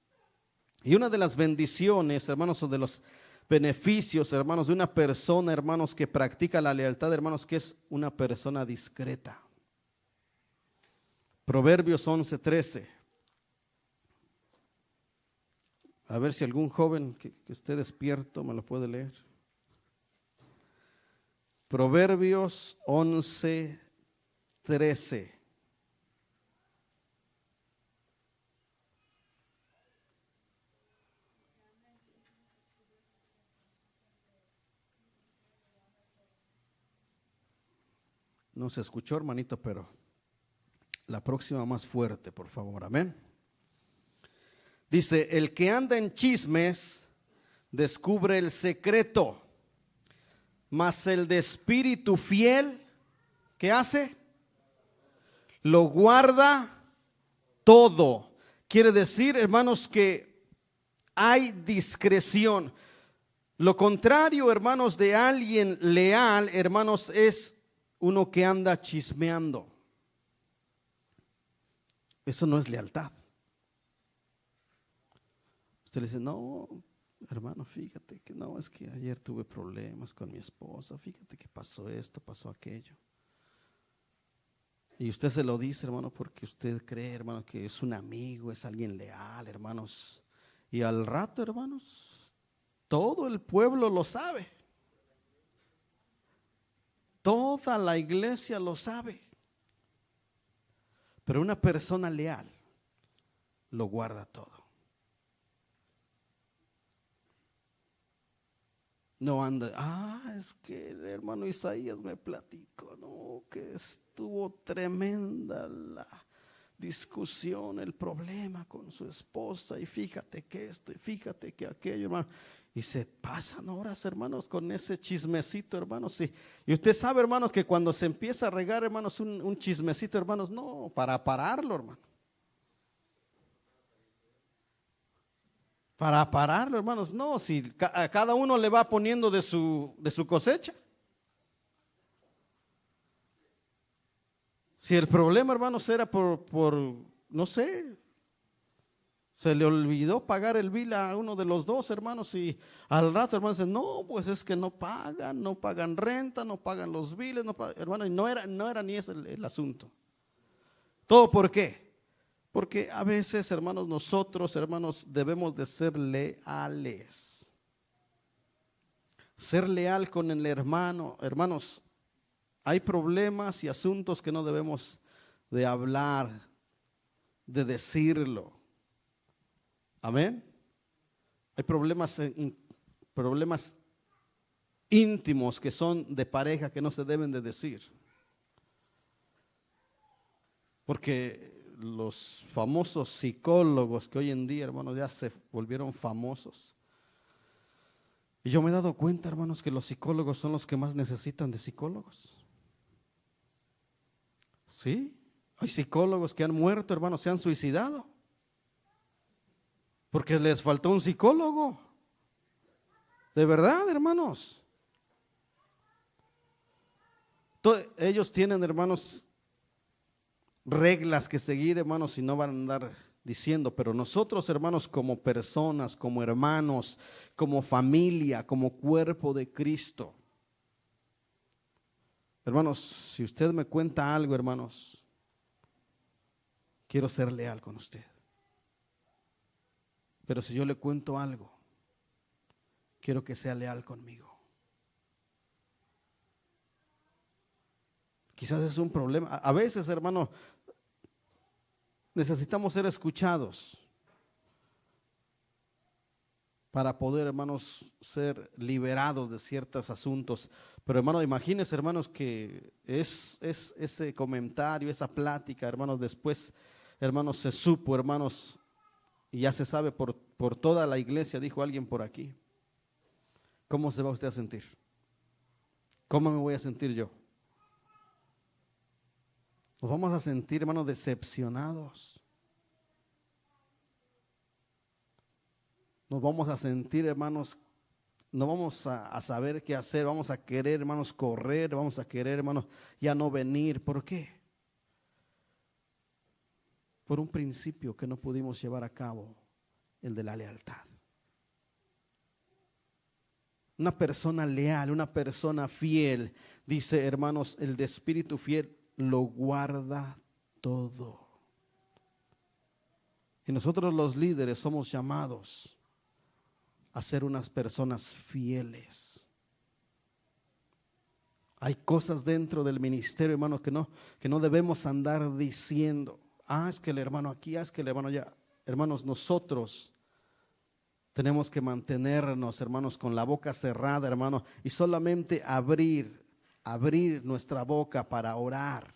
A: Y una de las bendiciones, hermanos, o de los beneficios, hermanos, de una persona, hermanos, que practica la lealtad, hermanos, que es una persona discreta. Proverbios 11:13. A ver si algún joven que esté despierto me lo puede leer. Proverbios 11:13. No se escuchó, hermanito, pero la próxima más fuerte, por favor. Amén. Dice, el que anda en chismes descubre el secreto, mas el de espíritu fiel, ¿qué hace? Lo guarda todo. Quiere decir, hermanos, que hay discreción. Lo contrario, hermanos, de alguien leal, hermanos, es uno que anda chismeando. Eso no es lealtad. Usted le dice, no, hermano, fíjate que no, es que ayer tuve problemas con mi esposa, fíjate que pasó esto, pasó aquello. Y usted se lo dice, hermano, porque usted cree, hermano, que es un amigo, es alguien leal, hermanos. Y al rato, hermanos, todo el pueblo lo sabe. Toda la iglesia lo sabe. Pero una persona leal lo guarda todo. No anda, es que el hermano Isaías me platicó, no, que estuvo tremenda la discusión, el problema con su esposa, y fíjate que esto, y fíjate que aquello, hermano. Y se pasan horas, hermanos, con ese chismecito, hermanos. Y usted sabe, hermanos, que cuando se empieza a regar, hermanos, un chismecito, hermanos, no, para pararlo, hermano. Para pararlo, hermanos, no, si a cada uno le va poniendo de su cosecha. Si el problema, hermanos, era por no sé, se le olvidó pagar el bill a uno de los dos, hermanos, y al rato, hermanos, dicen, no, pues es que no pagan renta, no pagan los biles, hermano, y no era ni ese el asunto. ¿Todo por qué? Porque a veces, hermanos, nosotros, hermanos, debemos de ser leales. Ser leal con el hermano, hermanos, hay problemas y asuntos que no debemos de hablar, de decirlo. Amén. Hay problemas íntimos que son de pareja que no se deben de decir. Porque los famosos psicólogos que hoy en día, hermanos, ya se volvieron famosos. Y yo me he dado cuenta, hermanos, que los psicólogos son los que más necesitan de psicólogos. Sí, hay psicólogos que han muerto, hermanos, se han suicidado. Porque les faltó un psicólogo. De verdad, hermanos. Ellos tienen, hermanos, reglas que seguir, hermanos, y no van a andar diciendo, pero nosotros, hermanos, como personas, como hermanos, como familia, como cuerpo de Cristo, hermanos, si usted me cuenta algo, hermanos, quiero ser leal con usted. Pero si yo le cuento algo, quiero que sea leal conmigo. Quizás es un problema. A veces, hermano, necesitamos ser escuchados para poder, hermanos, ser liberados de ciertos asuntos. Pero, hermano, imagínense, hermanos, que es ese comentario, esa plática, hermanos, después, hermanos, se supo, hermanos, y ya se sabe por toda la iglesia, dijo alguien por aquí. ¿Cómo se va usted a sentir? ¿Cómo me voy a sentir yo? Nos vamos a sentir, hermanos, decepcionados. Nos vamos a sentir, hermanos, no vamos a saber qué hacer, vamos a querer, hermanos, correr, vamos a querer, hermanos, ya no venir. ¿Por qué? Por un principio que no pudimos llevar a cabo, el de la lealtad. Una persona leal, una persona fiel, dice, hermanos, el de espíritu fiel lo guarda todo. Y nosotros los líderes somos llamados a ser unas personas fieles. Hay cosas dentro del ministerio, hermanos, que no debemos andar diciendo, es que el hermano aquí, es que el hermano allá. Hermanos, nosotros tenemos que mantenernos, hermanos, con la boca cerrada, hermanos, y solamente abrir nuestra boca para orar,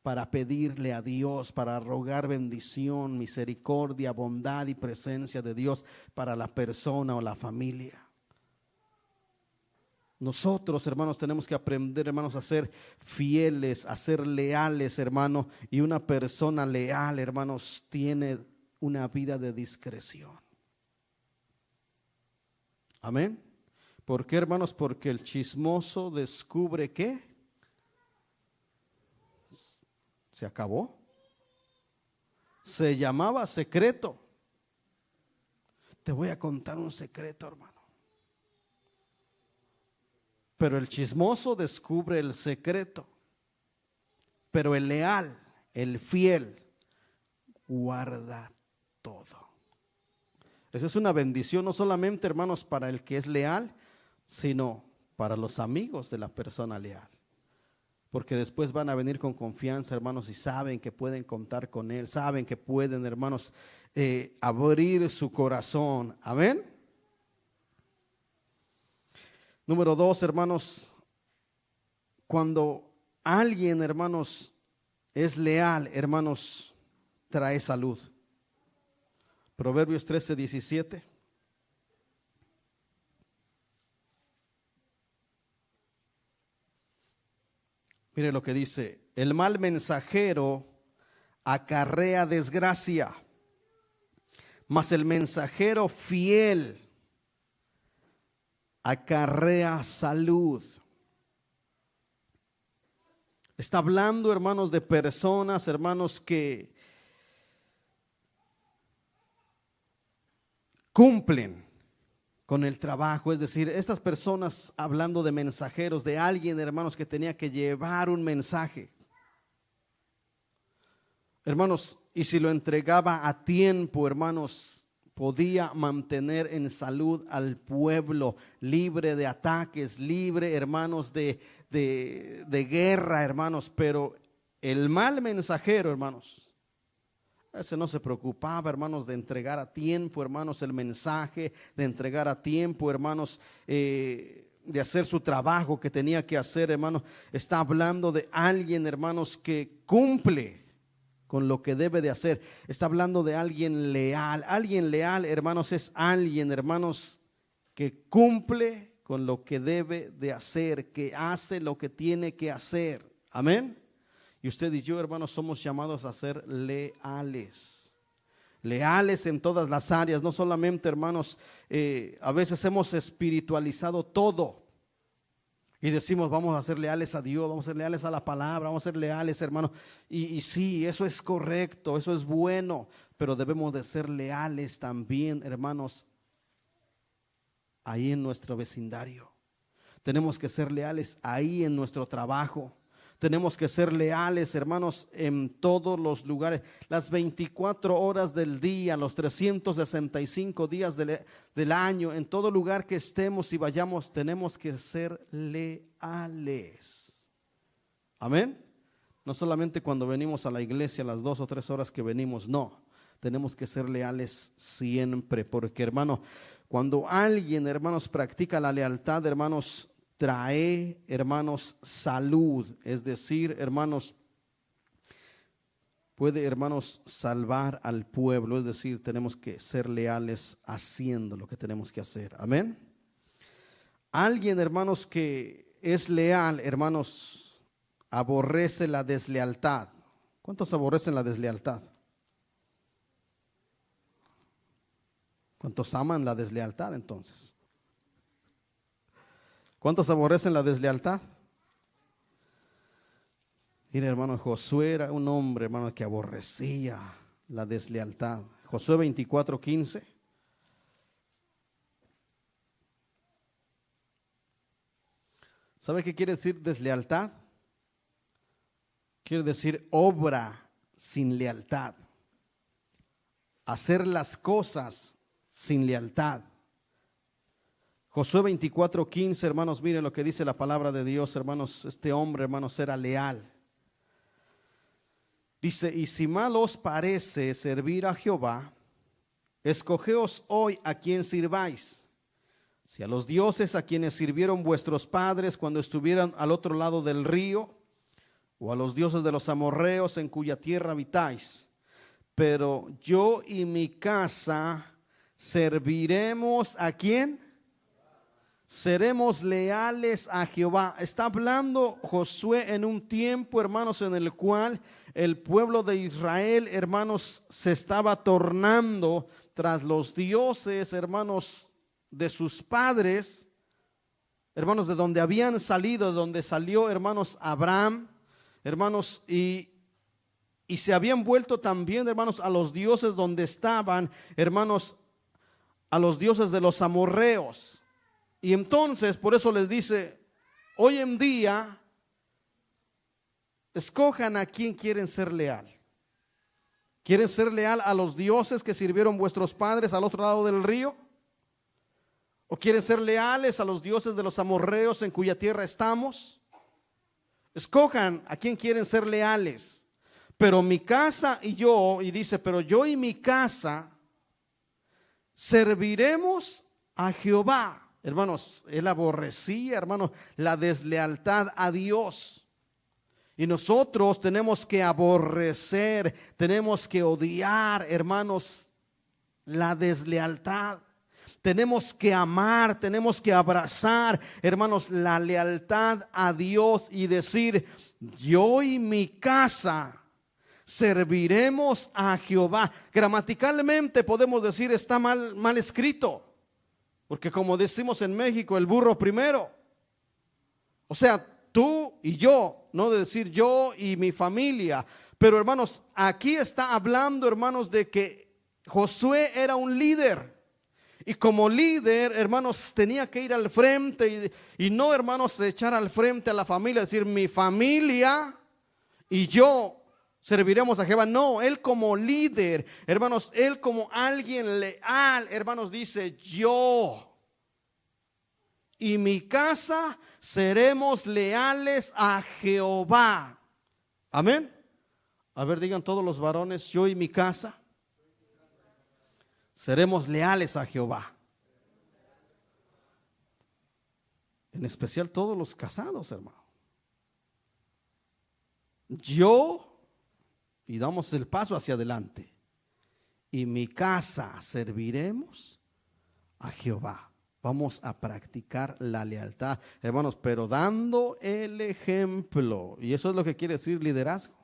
A: para pedirle a Dios, para rogar bendición, misericordia, bondad y presencia de Dios para la persona o la familia. Nosotros, hermanos, tenemos que aprender, hermanos, a ser fieles, a ser leales, hermanos, y una persona leal, hermanos, tiene una vida de discreción. Amén. ¿Por qué, hermanos? Porque el chismoso descubre que se acabó. Se llamaba secreto. Te voy a contar un secreto, hermano. Pero el chismoso descubre el secreto. Pero el leal, el fiel, guarda todo. Esa es una bendición, no solamente, hermanos, para el que es leal, sino para los amigos de la persona leal. Porque después van a venir con confianza, hermanos, y saben que pueden contar con él, saben que pueden, hermanos, abrir su corazón. Amén. Número 2, hermanos, cuando alguien, hermanos, es leal, hermanos, trae salud. Proverbios 13:17. Mire lo que dice: el mal mensajero acarrea desgracia, mas el mensajero fiel acarrea salud. Está hablando, hermanos, de personas, hermanos, que cumplen con el trabajo. Es decir, estas personas, hablando de mensajeros, de alguien, hermanos, que tenía que llevar un mensaje, hermanos, y si lo entregaba a tiempo, hermanos, podía mantener en salud al pueblo, libre de ataques, libre, hermanos, de guerra, hermanos. Pero el mal mensajero, hermanos, ese no se preocupaba, hermanos, de entregar a tiempo, hermanos, el mensaje, de entregar a tiempo, hermanos, de hacer su trabajo que tenía que hacer, hermanos. Está hablando de alguien, hermanos, que cumple con lo que debe de hacer. Está hablando de alguien leal. Alguien leal, hermanos, es alguien, hermanos, que cumple con lo que debe de hacer, que hace lo que tiene que hacer. Amén. Y usted y yo, hermanos, somos llamados a ser leales. Leales en todas las áreas, no solamente, hermanos, a veces hemos espiritualizado todo. Y decimos, vamos a ser leales a Dios, vamos a ser leales a la palabra, vamos a ser leales, hermanos. Y sí, eso es correcto, eso es bueno, pero debemos de ser leales también, hermanos, ahí en nuestro vecindario. Tenemos que ser leales ahí en nuestro trabajo. Tenemos que ser leales, hermanos, en todos los lugares, las 24 horas del día, los 365 días del año, en todo lugar que estemos y vayamos, tenemos que ser leales. Amén. No solamente cuando venimos a la iglesia, las 2 o 3 horas que venimos, no. Tenemos que ser leales siempre, porque, hermano, cuando alguien, hermanos, practica la lealtad, hermanos, trae, hermanos, salud. Es decir, hermanos, puede, hermanos, salvar al pueblo. Es decir, tenemos que ser leales haciendo lo que tenemos que hacer. Amén. Alguien, hermanos, que es leal, hermanos, aborrece la deslealtad. ¿Cuántos aborrecen la deslealtad? ¿Cuántos aman la deslealtad entonces? ¿Cuántos aborrecen la deslealtad? Mira, hermano, Josué era un hombre, hermano, que aborrecía la deslealtad. Josué 24:15. ¿Sabe qué quiere decir deslealtad? Quiere decir obra sin lealtad. Hacer las cosas sin lealtad. Josué 24:15, hermanos, miren lo que dice la palabra de Dios, hermanos. Este hombre, hermanos, era leal. Dice: y si mal os parece servir a Jehová, escogeos hoy a quien sirváis. Si a los dioses a quienes sirvieron vuestros padres cuando estuvieran al otro lado del río, o a los dioses de los amorreos en cuya tierra habitáis. Pero yo y mi casa serviremos ¿a quién? Seremos leales a Jehová. Está hablando Josué en un tiempo, hermanos, en el cual el pueblo de Israel, hermanos, se estaba tornando tras los dioses, hermanos, de sus padres, hermanos, de donde habían salido, de donde salió, hermanos, Abraham, hermanos, y se habían vuelto también, hermanos, a los dioses donde estaban, hermanos, a los dioses de los amorreos. Y entonces, por eso les dice, hoy en día, escojan a quién quieren ser leal. ¿Quieren ser leal a los dioses que sirvieron vuestros padres al otro lado del río? ¿O quieren ser leales a los dioses de los amorreos en cuya tierra estamos? Escojan a quién quieren ser leales. Pero mi casa y yo, y dice, pero yo y mi casa serviremos a Jehová. Hermanos, él aborrecía, hermanos, la deslealtad a Dios. Y nosotros tenemos que aborrecer, tenemos que odiar, hermanos, la deslealtad. Tenemos que amar, tenemos que abrazar, hermanos, la lealtad a Dios y decir, yo y mi casa serviremos a Jehová. Gramaticalmente podemos decir está mal escrito, porque como decimos en México, el burro primero. O sea, tú y yo, no de decir yo y mi familia. Pero hermanos, aquí está hablando, hermanos, de que Josué era un líder. Y como líder, hermanos, tenía que ir al frente y no, hermanos, echar al frente a la familia, decir mi familia y yo serviremos a Jehová. No, él como líder, hermanos, él como alguien leal, hermanos, dice yo y mi casa seremos leales a Jehová. Amén. A ver, digan todos los varones, yo y mi casa seremos leales a Jehová. En especial todos los casados, hermano. Yo, y damos el paso hacia adelante, y mi casa serviremos a Jehová. Vamos a practicar la lealtad, hermanos, pero dando el ejemplo. Y eso es lo que quiere decir liderazgo.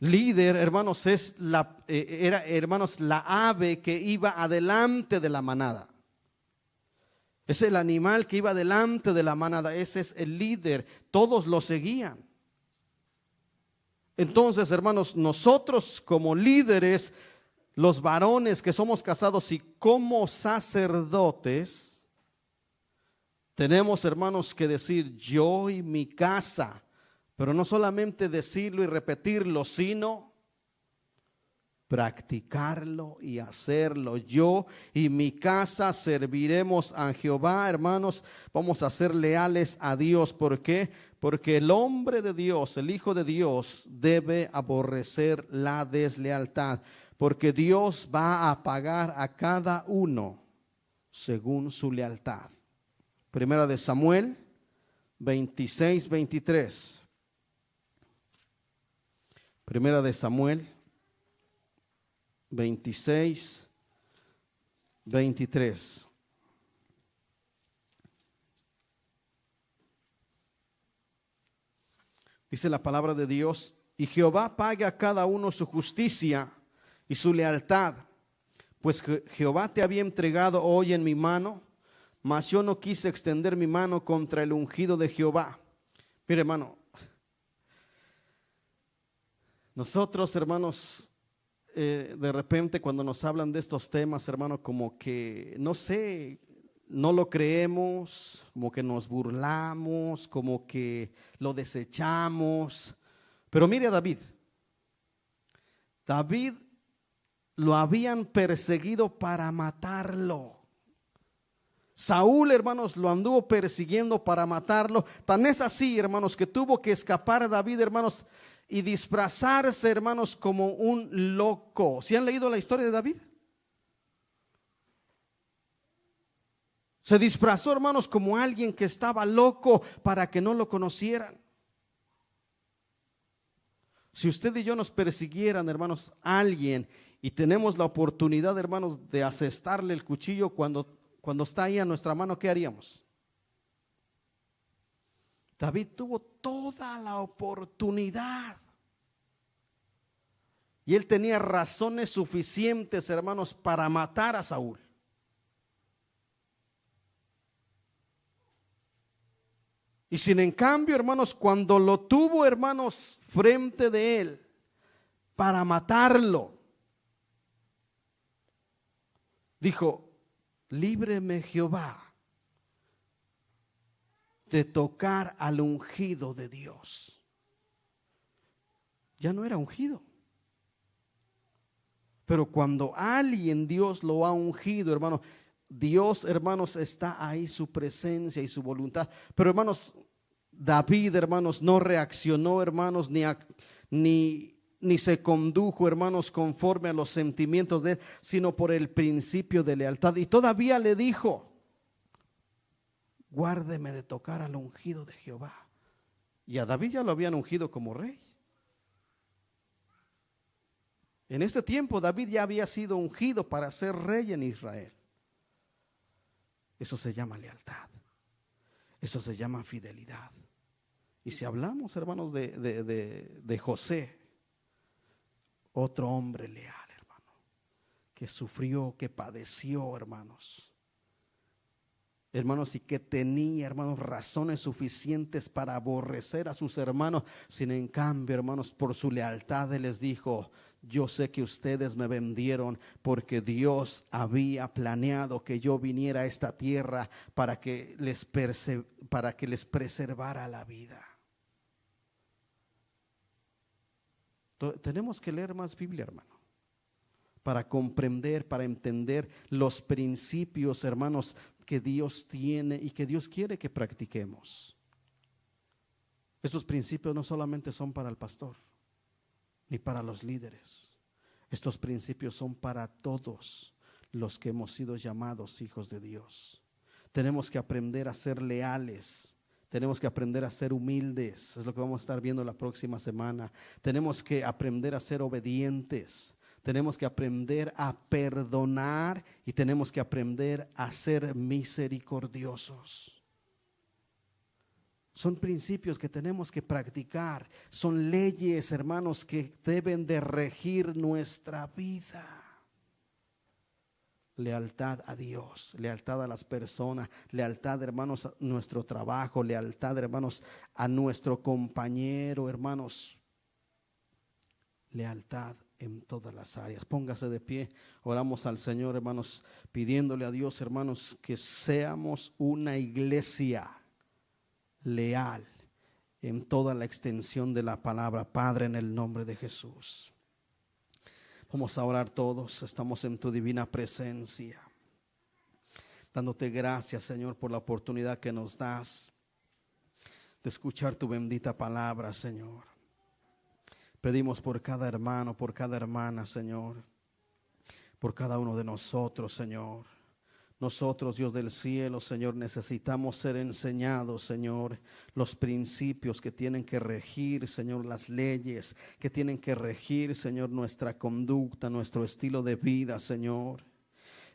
A: Líder, hermanos, era, hermanos, la ave que iba adelante de la manada. Es el animal que iba adelante de la manada. Ese es el líder. Todos lo seguían. Entonces, hermanos, nosotros como líderes, los varones que somos casados y como sacerdotes, tenemos, hermanos, que decir yo y mi casa. Pero no solamente decirlo y repetirlo, sino practicarlo y hacerlo. Yo y mi casa serviremos a Jehová, hermanos. Vamos a ser leales a Dios. ¿Por qué? Porque el hombre de Dios, el Hijo de Dios, debe aborrecer la deslealtad. Porque Dios va a pagar a cada uno según su lealtad. Primera de Samuel 26:23. Primera de Samuel 26:23. Dice la palabra de Dios: y Jehová pague a cada uno su justicia y su lealtad, pues Jehová te había entregado hoy en mi mano mas yo no quise extender mi mano contra el ungido de Jehová. Mire, hermano, nosotros, hermanos, de repente cuando nos hablan de estos temas, hermano, como que, no sé, no lo creemos, como que nos burlamos, como que lo desechamos. Pero mire a David. David lo habían perseguido para matarlo. Saúl, hermanos, lo anduvo persiguiendo para matarlo. Tan es así, hermanos, que tuvo que escapar David, hermanos, y disfrazarse, hermanos, como un loco. ¿Sí han leído la historia de David? Se disfrazó, hermanos, como alguien que estaba loco para que no lo conocieran. Si usted y yo nos persiguieran, hermanos, a alguien y tenemos la oportunidad, hermanos, de asestarle el cuchillo cuando está ahí a nuestra mano, ¿qué haríamos? David tuvo toda la oportunidad. Y él tenía razones suficientes, hermanos, para matar a Saúl. Y sin en cambio, hermanos, cuando lo tuvo, hermanos, frente de él para matarlo, dijo: líbreme Jehová de tocar al ungido de Dios. Ya no era ungido. Pero cuando alguien Dios lo ha ungido, hermano, Dios, hermanos, está ahí, su presencia y su voluntad. Pero, hermanos, David, hermanos, no reaccionó, hermanos, ni se condujo, hermanos, conforme a los sentimientos de él, sino por el principio de lealtad. Y todavía le dijo: guárdeme de tocar al ungido de Jehová. Y a David ya lo habían ungido como rey. En este tiempo David ya había sido ungido para ser rey en Israel. Eso se llama lealtad. Eso se llama fidelidad. Y si hablamos, hermanos, de José, otro hombre leal, hermano, que sufrió, que padeció, hermanos, y que tenía, hermanos, razones suficientes para aborrecer a sus hermanos. Sin en cambio, hermanos, por su lealtad él les dijo: yo sé que ustedes me vendieron porque Dios había planeado que yo viniera a esta tierra para que les preservara la vida. Tenemos que leer más Biblia, hermano, para comprender, para entender los principios, hermanos, que Dios tiene y que Dios quiere que practiquemos. Estos principios no solamente son para el pastor ni para los líderes. Estos principios son para todos los que hemos sido llamados hijos de Dios. Tenemos que aprender a ser leales. Tenemos que aprender a ser humildes. Es lo que vamos a estar viendo la próxima semana. Tenemos que aprender a ser obedientes. Tenemos que aprender a perdonar y tenemos que aprender a ser misericordiosos. Son principios que tenemos que practicar. Son leyes, hermanos, que deben de regir nuestra vida. Lealtad a Dios, lealtad a las personas, lealtad, hermanos, a nuestro trabajo, lealtad, hermanos, a nuestro compañero, hermanos. Lealtad en todas las áreas. Póngase de pie, oramos al Señor, hermanos, pidiéndole a Dios, hermanos, que seamos una iglesia leal en toda la extensión de la palabra. Padre, en el nombre de Jesús, vamos a orar todos. Estamos en tu divina presencia, dándote gracias, Señor, por la oportunidad que nos das de escuchar tu bendita palabra, Señor. Pedimos por cada hermano, por cada hermana, Señor, por cada uno de nosotros, Señor. Nosotros, Dios del cielo, Señor, necesitamos ser enseñados, Señor, los principios que tienen que regir, Señor, las leyes que tienen que regir, Señor, nuestra conducta, nuestro estilo de vida, Señor.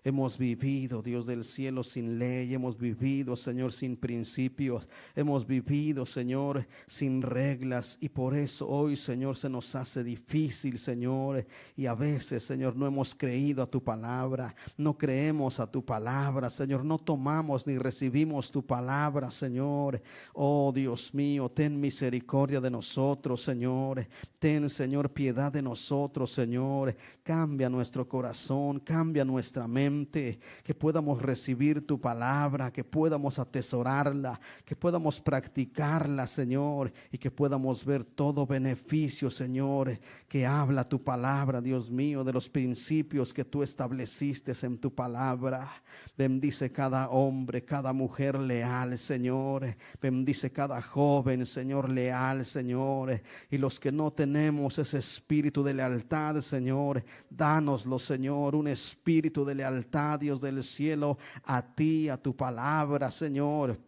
A: Hemos vivido, Dios del cielo, sin ley. Hemos vivido, Señor, sin principios. Hemos vivido, Señor, sin reglas. Y por eso hoy, Señor, se nos hace difícil, Señor. Y a veces, Señor, no hemos creído a tu palabra. No creemos a tu palabra, Señor. No tomamos ni recibimos tu palabra, Señor. Oh, Dios mío, ten misericordia de nosotros, Señor. Ten, Señor, piedad de nosotros, Señor. Cambia nuestro corazón, cambia nuestra mente, que podamos recibir tu palabra, que podamos atesorarla, que podamos practicarla, Señor, y que podamos ver todo beneficio, Señor, que habla tu palabra, Dios mío, de los principios que tú estableciste en tu palabra. Bendice cada hombre, cada mujer leal, Señor. Bendice cada joven, Señor, leal, Señor. Y los que no tenemos ese espíritu de lealtad, Señor, dánoslo, Señor, un espíritu de lealtad, Dios del cielo, a ti, a tu palabra, Señor.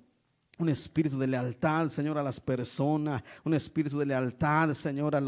A: Un espíritu de lealtad, Señor, a las personas. Un espíritu de lealtad, Señor, a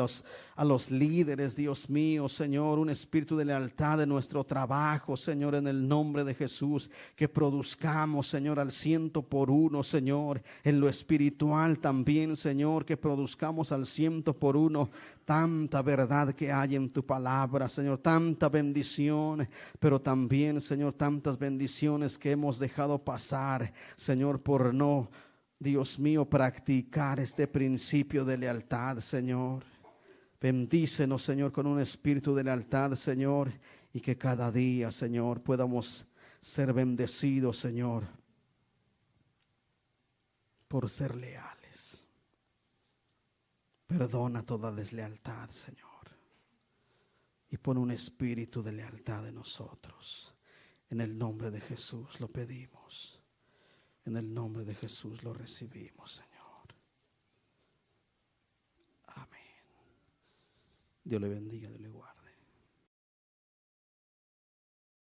A: los líderes, Dios mío, Señor. Un espíritu de lealtad en nuestro trabajo, Señor, en el nombre de Jesús. Que produzcamos, Señor, al 100%, Señor. En lo espiritual también, Señor, que produzcamos al 100%. Tanta verdad que hay en tu palabra, Señor, tanta bendición, pero también, Señor, tantas bendiciones que hemos dejado pasar, Señor, por no, Dios mío, practicar este principio de lealtad, Señor. Bendícenos, Señor, con un espíritu de lealtad, Señor, y que cada día, Señor, podamos ser bendecidos, Señor, por ser leales. Perdona toda deslealtad, Señor, y pon un espíritu de lealtad en nosotros. En el nombre de Jesús lo pedimos. En el nombre de Jesús lo recibimos, Señor. Amén. Dios le bendiga, Dios le guarde.